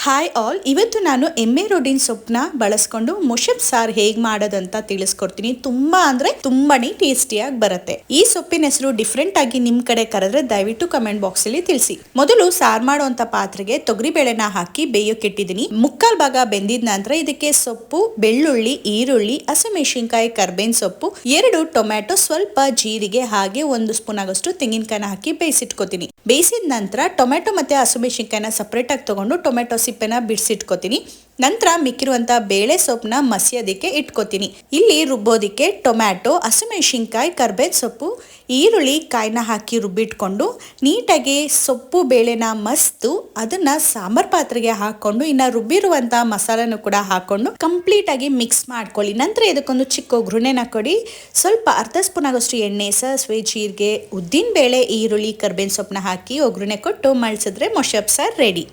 Hi all, ಇವತ್ತು ನಾನು ಎಮ್ಮೆ ರೋಡಿನ ಸೊಪ್ಪನ್ನ ಬಳಸ್ಕೊಂಡು ಮುಷಪ್ ಸಾರು ಹೇಗೆ ಮಾಡೋದಂತ ತಿಳಿಸ್ಕೊಡ್ತೀನಿ. ತುಂಬಾನೇ ಟೇಸ್ಟಿಯಾಗಿ ಬರುತ್ತೆ. ಈ ಸೊಪ್ಪಿನ ಹೆಸರು ಡಿಫ್ರೆಂಟ್ ಆಗಿ ನಿಮ್ ಕಡೆ ಕರೆದ್ರೆ ದಯವಿಟ್ಟು ಕಮೆಂಟ್ ಬಾಕ್ಸ್ ಅಲ್ಲಿ ತಿಳಿಸಿ. ಮೊದಲು ಸಾರು ಮಾಡುವಂತ ಪಾತ್ರೆಗೆ ತೊಗರಿ ಬೇಳೆನ ಹಾಕಿ ಬೇಯೋಕ್ಕಿಟ್ಟಿದ್ದೀನಿ. ಮುಕ್ಕಾಲ್ ಭಾಗ ಬೆಂದಿದ ನಂತರ ಇದಕ್ಕೆ ಸೊಪ್ಪು, ಬೆಳ್ಳುಳ್ಳಿ, ಈರುಳ್ಳಿ, ಹಸಿಮೆಣಸಿನಕಾಯಿ, ಕರ್ಬೇವಿನ ಸೊಪ್ಪು, 2 ಟೊಮ್ಯಾಟೊ, ಸ್ವಲ್ಪ ಜೀರಿಗೆ, ಹಾಗೆ 1 ಸ್ಪೂನ್ ಆಗಷ್ಟು ತೆಂಗಿನಕಾಯಿನ ಹಾಕಿ ಬೇಯಿಸಿಟ್ಕೋತೀನಿ. ಬೇಯಿಸಿದ ನಂತರ ಟೊಮೆಟೊ ಮತ್ತೆ ಹಸಿಮೆಣಸಿನಕಾಯಿನ ಸಪರೇಟ್ ಆಗಿ ತಗೊಂಡು ಟೊಮೆಟೊ ಸಿಪ್ಪೆನ ಬಿಡಿಸಿಟ್ಕೋತೀನಿ. ನಂತರ ಮಿಕ್ಕಿರುವಂತ ಬೇಳೆ ಸೊಪ್ಪನ್ನ ಮಸಿಯೋದಕ್ಕೆ ಇಟ್ಕೋತೀನಿ. ಇಲ್ಲಿ ರುಬ್ಬೋದಿಕ್ಕೆ ಟೊಮ್ಯಾಟೊ, ಹಸಿಮೆಣಸಿನಕಾಯಿ, ಕರ್ಬೇವಿನ ಸೊಪ್ಪು, ಈರುಳ್ಳಿ ಕಾಯಿನ ಹಾಕಿ ರುಬ್ಬಿಟ್ಕೊಂಡು ನೀಟಾಗಿ ಸೊಪ್ಪು ಬೇಳೆನ ಮಸ್ತು ಅದನ್ನ ಸಾಂಬಾರ್ ಪಾತ್ರೆಗೆ ಹಾಕೊಂಡು ಇನ್ನ ರುಬ್ಬಿರುವಂತ ಮಸಾಲನು ಕೂಡ ಹಾಕೊಂಡು ಕಂಪ್ಲೀಟ್ ಆಗಿ ಮಿಕ್ಸ್ ಮಾಡ್ಕೊಳ್ಳಿ. ನಂತರ ಇದಕ್ಕೊಂದು ಚಿಕ್ಕ ಒಗ್ಗರಣೆನ ಕೊಡಿ. ಸ್ವಲ್ಪ ಅರ್ಧ ಸ್ಪೂನ್ ಆಗಷ್ಟು ಎಣ್ಣೆ, ಸಾಸಿವೆ, ಜೀರಿಗೆ, ಉದ್ದಿನ ಬೇಳೆ, ಈರುಳ್ಳಿ, ಕರ್ಬೇವಿನ ಸೊಪ್ಪನ್ನ ಹಾಕಿ ಒಗ್ಗರಣೆ ಕೊಟ್ಟು ಮಳ್ಸಿದ್ರೆ ಮುಷಪ್ ಸಾರ್ ರೆಡಿ.